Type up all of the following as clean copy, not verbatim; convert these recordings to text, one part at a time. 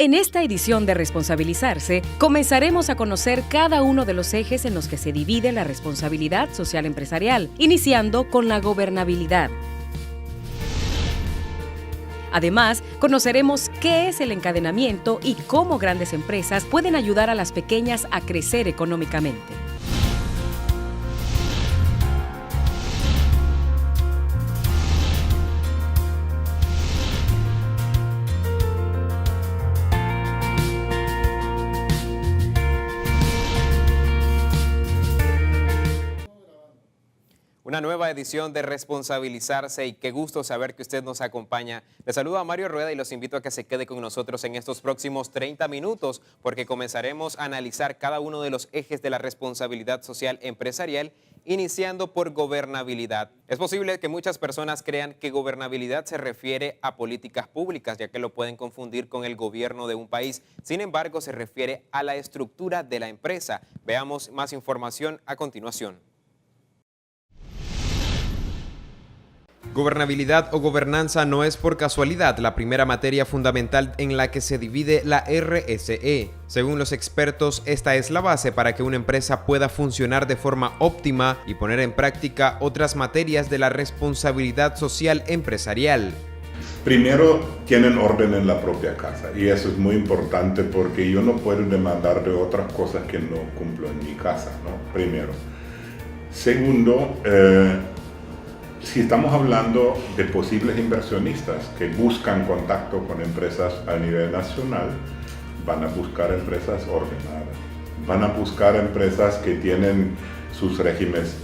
En esta edición de Responsabilizarse, comenzaremos a conocer cada uno de los ejes en los que se divide la responsabilidad social empresarial, iniciando con la gobernabilidad. Además, conoceremos qué es el encadenamiento y cómo grandes empresas pueden ayudar a las pequeñas a crecer económicamente. Una nueva edición de Responsabilizarse y qué gusto saber que usted nos acompaña. Les saluda Mario Rueda y los invito a que se quede con nosotros en estos próximos 30 minutos porque comenzaremos a analizar cada uno de los ejes de la responsabilidad social empresarial, iniciando por gobernabilidad. Es posible que muchas personas crean que gobernabilidad se refiere a políticas públicas, ya que lo pueden confundir con el gobierno de un país. Sin embargo, se refiere a la estructura de la empresa. Veamos más información a continuación. Gobernabilidad o gobernanza no es por casualidad la primera materia fundamental en la que se divide la RSE. Según los expertos, esta es la base para que una empresa pueda funcionar de forma óptima y poner en práctica otras materias de la responsabilidad social empresarial. Primero, tienen orden en la propia casa y eso es muy importante porque yo no puedo demandar de otras cosas que no cumplo en mi casa, ¿no? Primero. Segundo, si estamos hablando de posibles inversionistas que buscan contacto con empresas a nivel nacional, van a buscar empresas ordenadas, van a buscar empresas que tienen sus regímenes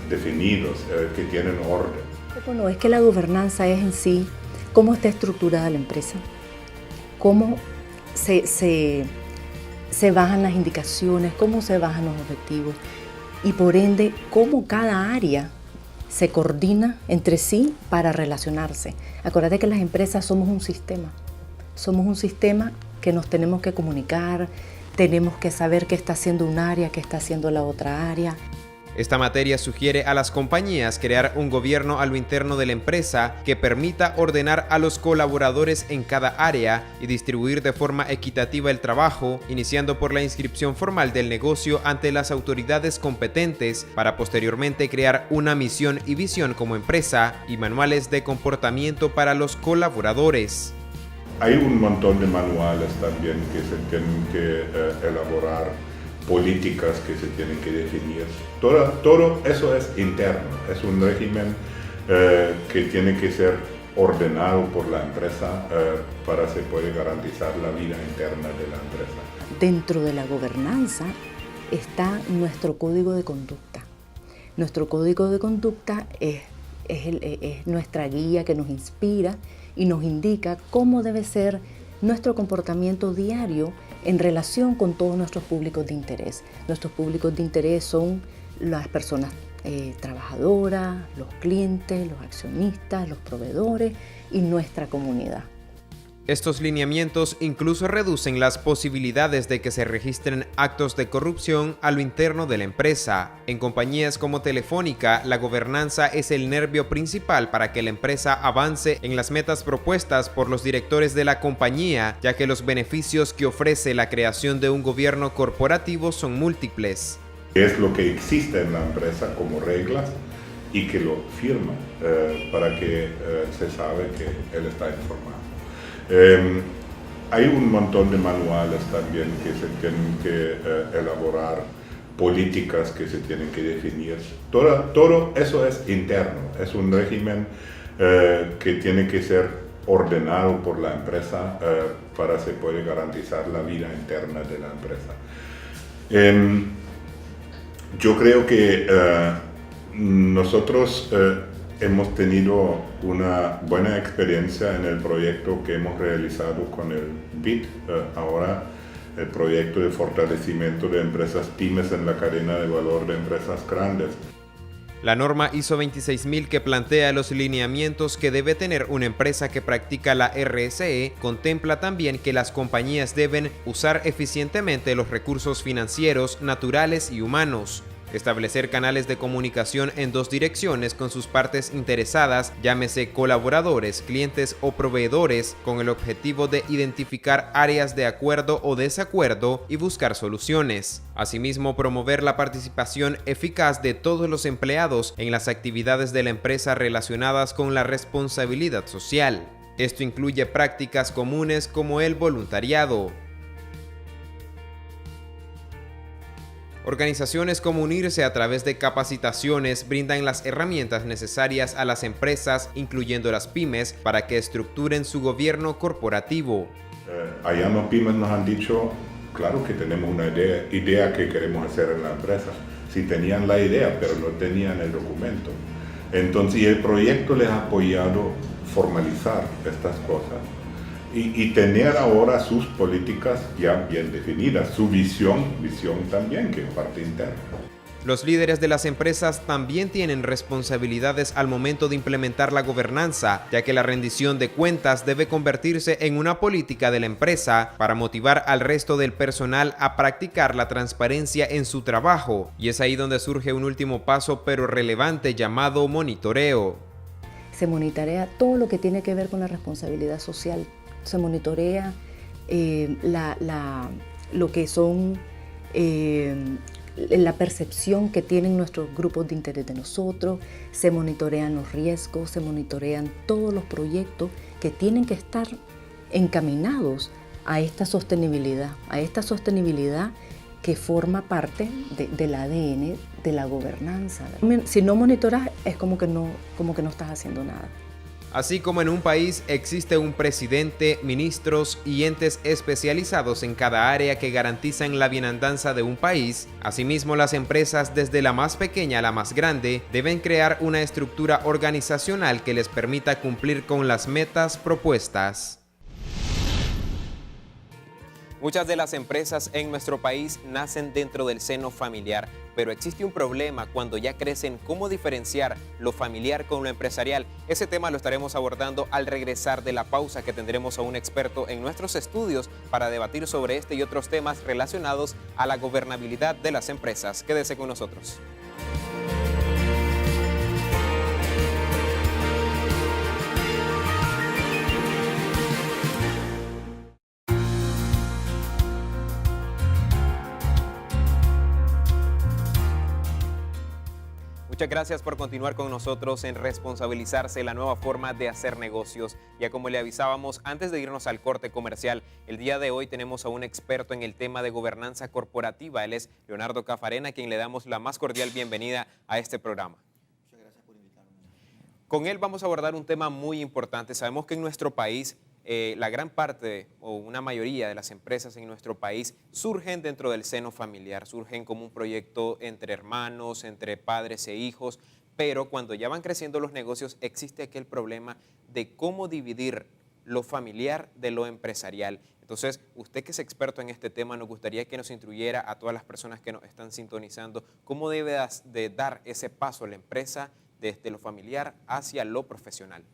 definidos, que tienen orden. Bueno, es que la gobernanza es en sí cómo está estructurada la empresa, cómo se bajan las indicaciones, cómo se bajan los objetivos y por ende cómo cada área se coordina entre sí para relacionarse. Acuérdate que las empresas somos un sistema que nos tenemos que comunicar, tenemos que saber qué está haciendo un área, qué está haciendo la otra área. Esta materia sugiere a las compañías crear un gobierno a lo interno de la empresa que permita ordenar a los colaboradores en cada área y distribuir de forma equitativa el trabajo, iniciando por la inscripción formal del negocio ante las autoridades competentes para posteriormente crear una misión y visión como empresa y manuales de comportamiento para los colaboradores. Hay un montón de manuales también que se tienen que elaborar, políticas que se tienen que definir. Todo eso es interno, es un régimen que tiene que ser ordenado por la empresa para se puede garantizar la vida interna de la empresa. Dentro de la gobernanza está nuestro código de conducta. Nuestro código de conducta es nuestra guía que nos inspira y nos indica cómo debe ser nuestro comportamiento diario en relación con todos nuestros públicos de interés. Nuestros públicos de interés son las personas trabajadoras, los clientes, los accionistas, los proveedores y nuestra comunidad. Estos lineamientos incluso reducen las posibilidades de que se registren actos de corrupción a lo interno de la empresa. En compañías como Telefónica, la gobernanza es el nervio principal para que la empresa avance en las metas propuestas por los directores de la compañía, ya que los beneficios que ofrece la creación de un gobierno corporativo son múltiples. Es lo que existe en la empresa como reglas y que lo firma para que se sabe que él está informado. Hay un montón de manuales también que se tienen que elaborar, políticas que se tienen que definir. Todo eso es interno, es un régimen que tiene que ser ordenado por la empresa para se puede garantizar la vida interna de la empresa. Yo creo que nosotros hemos tenido una buena experiencia en el proyecto que hemos realizado con el BID, ahora el proyecto de fortalecimiento de empresas pymes en la cadena de valor de empresas grandes. La norma ISO 26000 que plantea los lineamientos que debe tener una empresa que practica la RSE contempla también que las compañías deben usar eficientemente los recursos financieros, naturales y humanos. establecer canales de comunicación en 2 direcciones con sus partes interesadas, llámese colaboradores, clientes o proveedores, con el objetivo de identificar áreas de acuerdo o desacuerdo y buscar soluciones. Asimismo, promover la participación eficaz de todos los empleados en las actividades de la empresa relacionadas con la responsabilidad social. Esto incluye prácticas comunes como el voluntariado. Organizaciones como Unirse a través de capacitaciones brindan las herramientas necesarias a las empresas, incluyendo las pymes, para que estructuren su gobierno corporativo. Allá en los pymes nos han dicho, claro que tenemos una idea que queremos hacer en la empresa. Sí tenían la idea, pero no tenían el documento. Entonces, y el proyecto les ha apoyado formalizar estas cosas y tener ahora sus políticas ya bien definidas, su visión también, que es parte interna. Los líderes de las empresas también tienen responsabilidades al momento de implementar la gobernanza, ya que la rendición de cuentas debe convertirse en una política de la empresa para motivar al resto del personal a practicar la transparencia en su trabajo. Y es ahí donde surge un último paso pero relevante llamado monitoreo. Se monitorea todo lo que tiene que ver con la responsabilidad social. Se monitorea lo que son la percepción que tienen nuestros grupos de interés de nosotros, se monitorean los riesgos, se monitorean todos los proyectos que tienen que estar encaminados a esta sostenibilidad que forma parte del ADN de la gobernanza. Si no monitoras es como que no estás haciendo nada. Así como en un país existe un presidente, ministros y entes especializados en cada área que garantizan la bienandanza de un país, asimismo las empresas desde la más pequeña a la más grande deben crear una estructura organizacional que les permita cumplir con las metas propuestas. Muchas de las empresas en nuestro país nacen dentro del seno familiar, pero existe un problema cuando ya crecen. ¿Cómo diferenciar lo familiar con lo empresarial? Ese tema lo estaremos abordando al regresar de la pausa, que tendremos a un experto en nuestros estudios para debatir sobre este y otros temas relacionados a la gobernabilidad de las empresas. Quédese con nosotros. Muchas gracias por continuar con nosotros en Responsabilizarse, la nueva forma de hacer negocios. Ya como le avisábamos antes de irnos al corte comercial, el día de hoy tenemos a un experto en el tema de gobernanza corporativa. Él es Leonardo Cafarena, a quien le damos la más cordial bienvenida a este programa. Muchas gracias por invitarme. Con él vamos a abordar un tema muy importante. Sabemos que en nuestro país la gran parte o una mayoría de las empresas en nuestro país surgen dentro del seno familiar, surgen como un proyecto entre hermanos, entre padres e hijos, pero cuando ya van creciendo los negocios existe aquel problema de cómo dividir lo familiar de lo empresarial. Entonces, usted que es experto en este tema, nos gustaría que nos instruyera a todas las personas que nos están sintonizando cómo debe de dar ese paso la empresa desde lo familiar hacia lo profesional.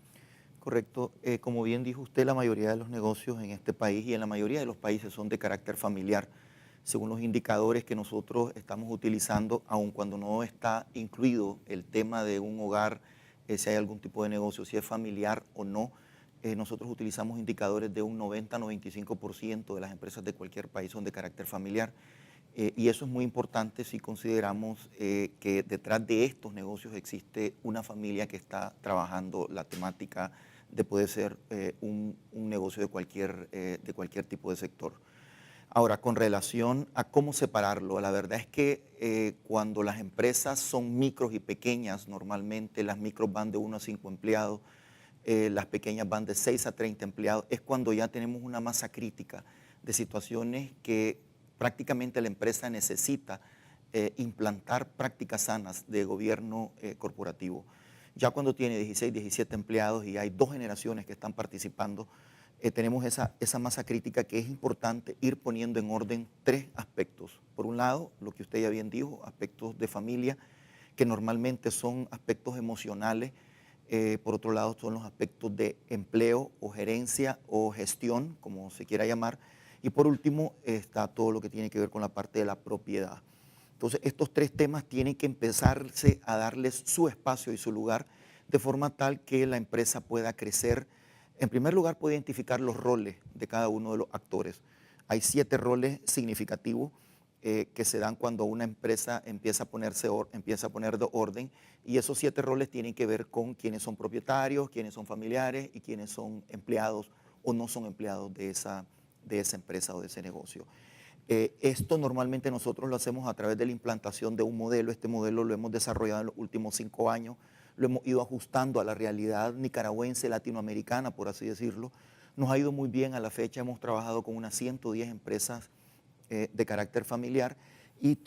Correcto. Como bien dijo usted, la mayoría de los negocios en este país y en la mayoría de los países son de carácter familiar, según los indicadores que nosotros estamos utilizando, aun cuando no está incluido el tema de un hogar, si hay algún tipo de negocio, si es familiar o no. Nosotros utilizamos indicadores de un 90-95% de las empresas de cualquier país son de carácter familiar. Y eso es muy importante si consideramos que detrás de estos negocios existe una familia que está trabajando la temática de poder ser un negocio de cualquier tipo de sector. Ahora, con relación a cómo separarlo, la verdad es que cuando las empresas son micros y pequeñas, normalmente las micros van de 1 a 5 empleados, las pequeñas van de 6 a 30 empleados, es cuando ya tenemos una masa crítica de situaciones que prácticamente la empresa necesita implantar prácticas sanas de gobierno corporativo. Ya cuando tiene 16, 17 empleados y hay 2 generaciones que están participando, tenemos esa masa crítica que es importante ir poniendo en orden 3 aspectos. Por un lado, lo que usted ya bien dijo, aspectos de familia, que normalmente son aspectos emocionales. Por otro lado, son los aspectos de empleo o gerencia o gestión, como se quiera llamar. Y por último, está todo lo que tiene que ver con la parte de la propiedad. Entonces, estos tres temas tienen que empezarse a darles su espacio y su lugar de forma tal que la empresa pueda crecer. En primer lugar, puede identificar los roles de cada uno de los actores. Hay 7 roles significativos que se dan cuando una empresa empieza a poner de orden, y esos 7 roles tienen que ver con quiénes son propietarios, quiénes son familiares y quiénes son empleados o no son empleados de esa empresa o de ese negocio. Esto normalmente nosotros lo hacemos a través de la implantación de un modelo. Este modelo lo hemos desarrollado en los últimos 5 años, lo hemos ido ajustando a la realidad nicaragüense, latinoamericana, por así decirlo. Nos ha ido muy bien a la fecha, hemos trabajado con unas 110 empresas de carácter familiar, y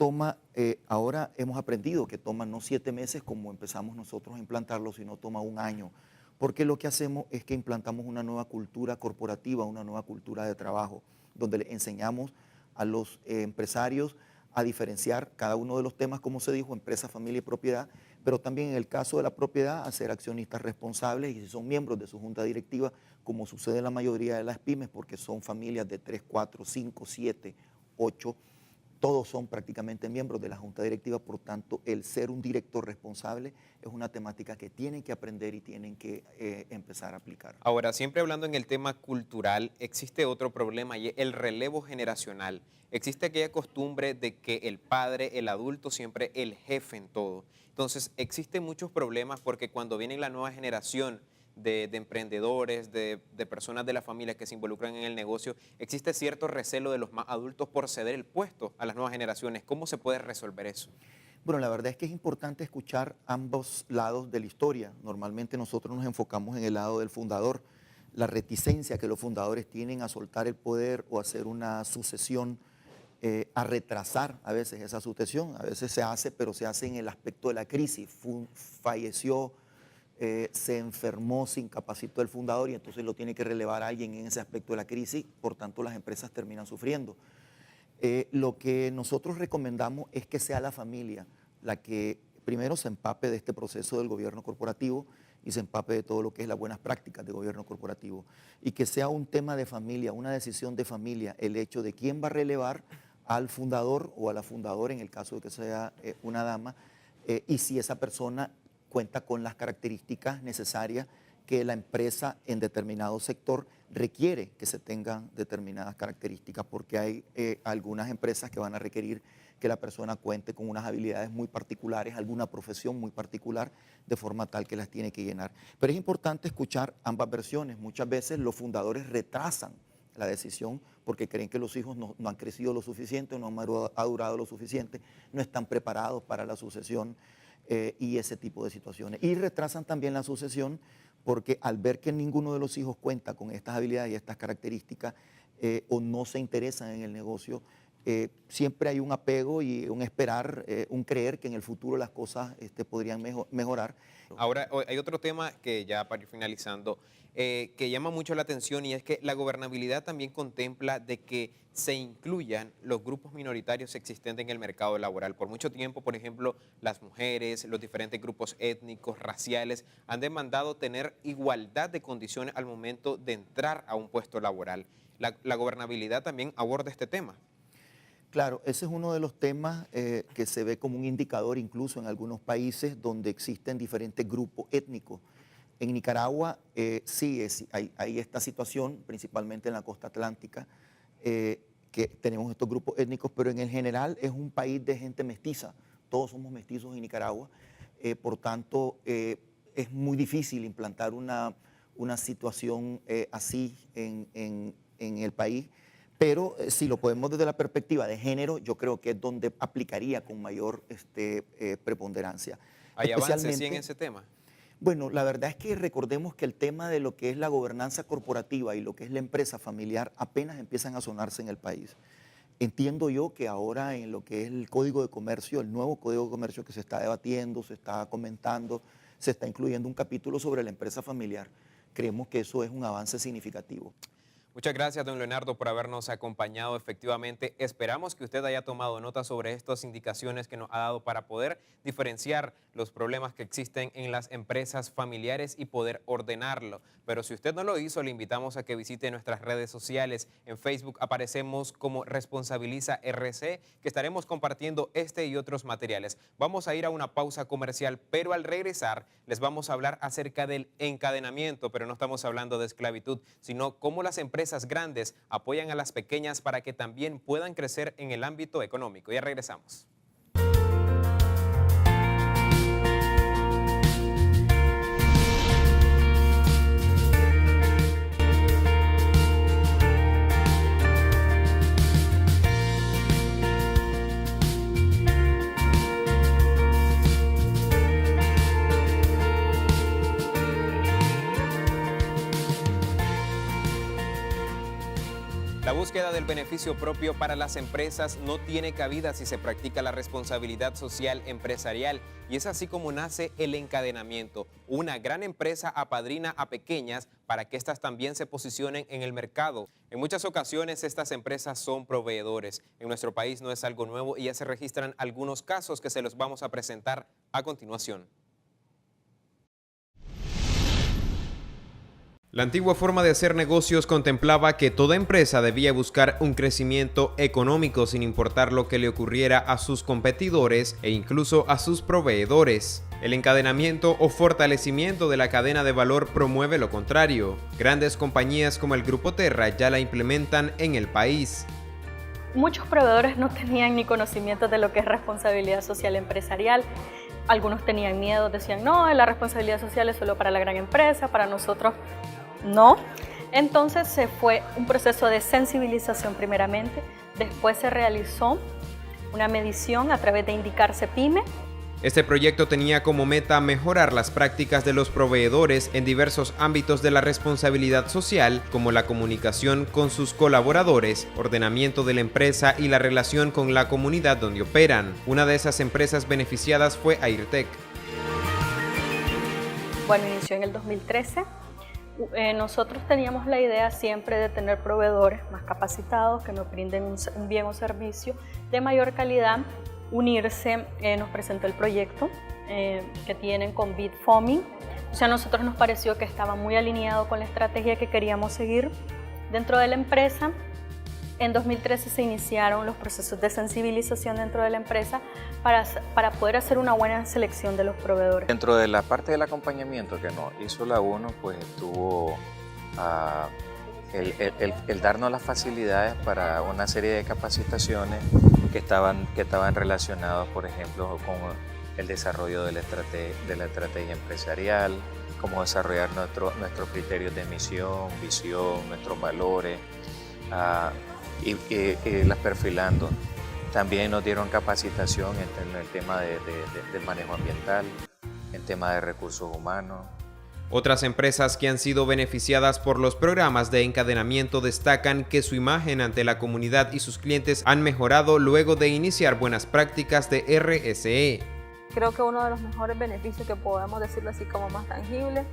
ahora hemos aprendido que toma no 7 meses como empezamos nosotros a implantarlo, sino toma 1 año, porque lo que hacemos es que implantamos una nueva cultura corporativa, una nueva cultura de trabajo, donde le enseñamos a los empresarios a diferenciar cada uno de los temas, como se dijo, empresa, familia y propiedad, pero también en el caso de la propiedad, a ser accionistas responsables, y si son miembros de su junta directiva, como sucede en la mayoría de las pymes, porque son familias de 3, 4, 5, 7, 8, todos son prácticamente miembros de la junta directiva. Por tanto, el ser un director responsable es una temática que tienen que aprender y tienen que empezar a aplicar. Ahora, siempre hablando en el tema cultural, existe otro problema, y es el relevo generacional. Existe aquella costumbre de que el padre, el adulto, siempre el jefe en todo. Entonces, existen muchos problemas porque cuando viene la nueva generación de emprendedores, de personas de la familia que se involucran en el negocio, existe cierto recelo de los más adultos por ceder el puesto a las nuevas generaciones. ¿Cómo se puede resolver eso? Bueno, la verdad es que es importante escuchar ambos lados de la historia. Normalmente nosotros nos enfocamos en el lado del fundador, la reticencia que los fundadores tienen a soltar el poder o hacer una sucesión, a retrasar a veces esa sucesión. A veces se hace, pero se hace en el aspecto de la crisis. Falleció, se enfermó, se incapacitó el fundador, y entonces lo tiene que relevar alguien en ese aspecto de la crisis. Por tanto, las empresas terminan sufriendo. Lo que nosotros recomendamos es que sea la familia la que primero se empape de este proceso del gobierno corporativo y se empape de todo lo que es las buenas prácticas de gobierno corporativo, y que sea un tema de familia, una decisión de familia, el hecho de quién va a relevar al fundador o a la fundadora, en el caso de que sea una dama, y si esa persona cuenta con las características necesarias que la empresa en determinado sector requiere que se tengan determinadas características, porque hay algunas empresas que van a requerir que la persona cuente con unas habilidades muy particulares, alguna profesión muy particular, de forma tal que las tiene que llenar. Pero es importante escuchar ambas versiones. Muchas veces los fundadores retrasan la decisión porque creen que los hijos no han crecido lo suficiente, no han madurado lo suficiente, no están preparados para la sucesión y ese tipo de situaciones. Y retrasan también la sucesión porque al ver que ninguno de los hijos cuenta con estas habilidades y estas características o no se interesan en el negocio, siempre hay un apego y un esperar, un creer que en el futuro las cosas podrían mejorar. Ahora, hay otro tema que ya para ir finalizando, que llama mucho la atención, y es que la gobernabilidad también contempla de que se incluyan los grupos minoritarios existentes en el mercado laboral. Por mucho tiempo, por ejemplo, las mujeres, los diferentes grupos étnicos, raciales, han demandado tener igualdad de condiciones al momento de entrar a un puesto laboral. La gobernabilidad también aborda este tema. Claro, ese es uno de los temas que se ve como un indicador incluso en algunos países donde existen diferentes grupos étnicos. En Nicaragua sí hay esta situación, principalmente en la costa atlántica, que tenemos estos grupos étnicos, pero en el general es un país de gente mestiza. Todos somos mestizos en Nicaragua, por tanto es muy difícil implantar una situación así en el país. Pero si lo podemos desde la perspectiva de género, yo creo que es donde aplicaría con mayor preponderancia. ¿Hay avances sí en ese tema? Bueno, la verdad es que recordemos que el tema de lo que es la gobernanza corporativa y lo que es la empresa familiar apenas empiezan a sonarse en el país. Entiendo yo que ahora en lo que es el Código de Comercio, el nuevo Código de Comercio que se está debatiendo, se está comentando, se está incluyendo un capítulo sobre la empresa familiar. Creemos que eso es un avance significativo. Muchas gracias, don Leonardo, por habernos acompañado. Efectivamente, esperamos que usted haya tomado nota sobre estas indicaciones que nos ha dado para poder diferenciar los problemas que existen en las empresas familiares y poder ordenarlo. Pero si usted no lo hizo, le invitamos a que visite nuestras redes sociales. En Facebook aparecemos como Responsabiliza RC, que estaremos compartiendo este y otros materiales. Vamos a ir a una pausa comercial, pero al regresar les vamos a hablar acerca del encadenamiento, pero no estamos hablando de esclavitud, sino cómo las empresas grandes apoyan a las pequeñas para que también puedan crecer en el ámbito económico. Ya regresamos. La búsqueda del beneficio propio para las empresas no tiene cabida si se practica la responsabilidad social empresarial, y es así como nace el encadenamiento. Una gran empresa apadrina a pequeñas para que éstas también se posicionen en el mercado. En muchas ocasiones estas empresas son proveedores. En nuestro país no es algo nuevo y ya se registran algunos casos que se los vamos a presentar a continuación. La antigua forma de hacer negocios contemplaba que toda empresa debía buscar un crecimiento económico sin importar lo que le ocurriera a sus competidores e incluso a sus proveedores. El encadenamiento o fortalecimiento de la cadena de valor promueve lo contrario. Grandes compañías como el Grupo Terra ya la implementan en el país. Muchos proveedores no tenían ni conocimiento de lo que es responsabilidad social empresarial. Algunos tenían miedo, decían, no, la responsabilidad social es solo para la gran empresa, para nosotros no. Entonces se fue un proceso de sensibilización primeramente, después se realizó una medición a través de Indicarse Pyme. Este proyecto tenía como meta mejorar las prácticas de los proveedores en diversos ámbitos de la responsabilidad social, como la comunicación con sus colaboradores, ordenamiento de la empresa y la relación con la comunidad donde operan. Una de esas empresas beneficiadas fue Airtec. Bueno, inició en el 2013. Nosotros teníamos la idea siempre de tener proveedores más capacitados que nos brinden un bien o servicio de mayor calidad. Unirse nos presentó el proyecto que tienen con Bitfoaming. O sea, a nosotros nos pareció que estaba muy alineado con la estrategia que queríamos seguir dentro de la empresa. En 2013 se iniciaron los procesos de sensibilización dentro de la empresa para poder hacer una buena selección de los proveedores. Dentro de la parte del acompañamiento que nos hizo la UNO, pues estuvo el darnos las facilidades para una serie de capacitaciones que estaban relacionadas, por ejemplo, con el desarrollo de la estrategia empresarial, cómo desarrollar nuestros criterios de misión, visión, nuestros valores, y las perfilando. También nos dieron capacitación en el tema del manejo ambiental, en tema de recursos humanos. Otras empresas que han sido beneficiadas por los programas de encadenamiento destacan que su imagen ante la comunidad y sus clientes han mejorado luego de iniciar buenas prácticas de RSE. Creo que uno de los mejores beneficios que podemos decirlo así como más tangible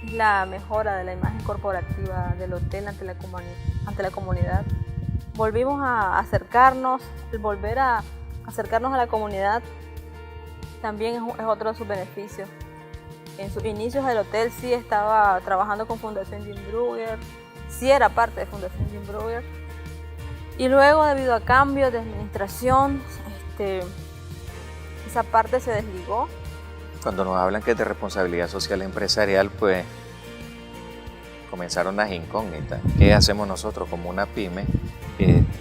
es la mejora de la imagen corporativa del hotel ante la comunidad. Volvimos a acercarnos, el volver a acercarnos a la comunidad también es otro de sus beneficios. En sus inicios el hotel sí estaba trabajando con Fundación Jim Breuer, sí era parte de Fundación Jim Breuer, y luego debido a cambios de administración, esa parte se desligó. Cuando nos hablan que es de responsabilidad social empresarial, pues comenzaron las incógnitas. ¿Qué hacemos nosotros como una pyme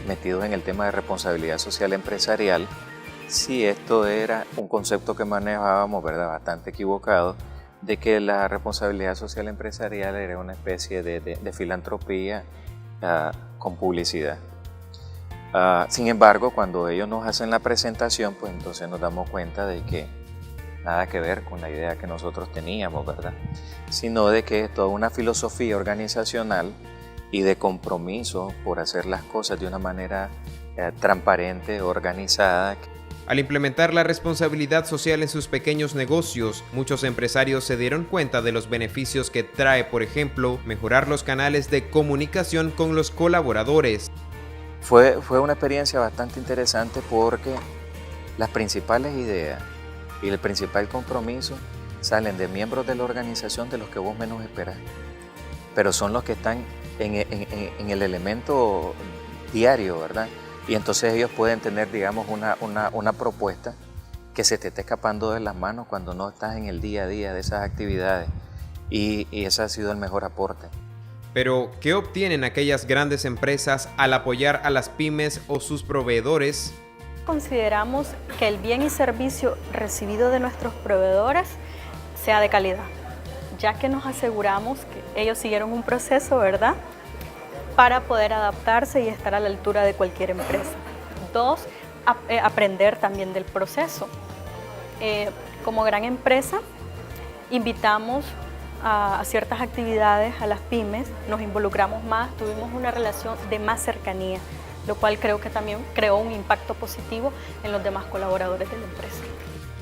metidos en el tema de responsabilidad social empresarial? Si esto era un concepto que manejábamos, ¿verdad?, bastante equivocado, de que la responsabilidad social empresarial era una especie de filantropía con publicidad. Sin embargo, cuando ellos nos hacen la presentación, pues entonces nos damos cuenta de que nada que ver con la idea que nosotros teníamos, ¿verdad?, sino de que es toda una filosofía organizacional y de compromiso por hacer las cosas de una manera transparente, organizada. Al implementar la responsabilidad social en sus pequeños negocios, muchos empresarios se dieron cuenta de los beneficios que trae, por ejemplo, mejorar los canales de comunicación con los colaboradores. Fue una experiencia bastante interesante porque las principales ideas y el principal compromiso salen de miembros de la organización de los que vos menos esperás, pero son los que están en el elemento diario, ¿verdad? Y entonces ellos pueden tener, digamos, una propuesta que se te esté escapando de las manos cuando no estás en el día a día de esas actividades. Y ese ha sido el mejor aporte. Pero, ¿qué obtienen aquellas grandes empresas al apoyar a las pymes o sus proveedores? Consideramos que el bien y servicio recibido de nuestros proveedores sea de calidad, ya que nos aseguramos que ellos siguieron un proceso, ¿verdad?, para poder adaptarse y estar a la altura de cualquier empresa. 2, aprender también del proceso. Como gran empresa, invitamos a ciertas actividades a las pymes, nos involucramos más, tuvimos una relación de más cercanía, lo cual creo que también creó un impacto positivo en los demás colaboradores de la empresa.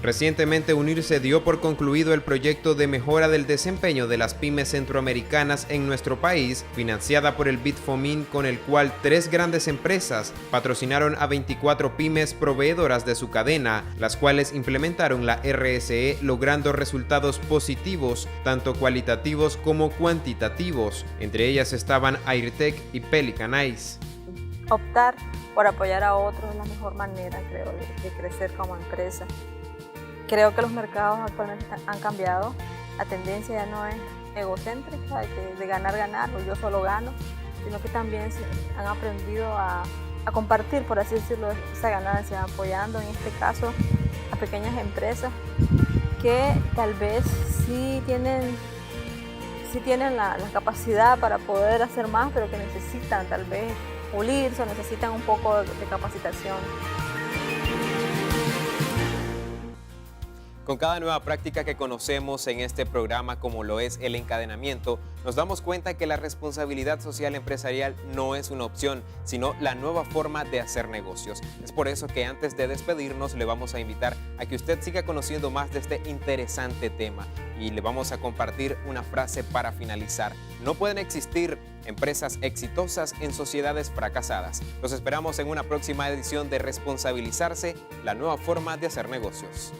Recientemente UNIRSE dio por concluido el proyecto de mejora del desempeño de las pymes centroamericanas en nuestro país, financiada por el Bitfomin, con el cual 3 grandes empresas patrocinaron a 24 pymes proveedoras de su cadena, las cuales implementaron la RSE logrando resultados positivos, tanto cualitativos como cuantitativos. Entre ellas estaban Airtech y Pelican Ice. Optar por apoyar a otros es la mejor manera, creo, de crecer como empresa. Creo que los mercados actualmente han cambiado, la tendencia ya no es egocéntrica, de ganar, o yo solo gano, sino que también han aprendido a compartir, por así decirlo, esa ganancia, apoyando en este caso a pequeñas empresas que tal vez sí tienen la capacidad para poder hacer más, pero que necesitan tal vez pulirse o necesitan un poco de capacitación. Con cada nueva práctica que conocemos en este programa, como lo es el encadenamiento, nos damos cuenta que la responsabilidad social empresarial no es una opción, sino la nueva forma de hacer negocios. Es por eso que antes de despedirnos le vamos a invitar a que usted siga conociendo más de este interesante tema y le vamos a compartir una frase para finalizar. No pueden existir empresas exitosas en sociedades fracasadas. Los esperamos en una próxima edición de Responsabilizarse, la nueva forma de hacer negocios.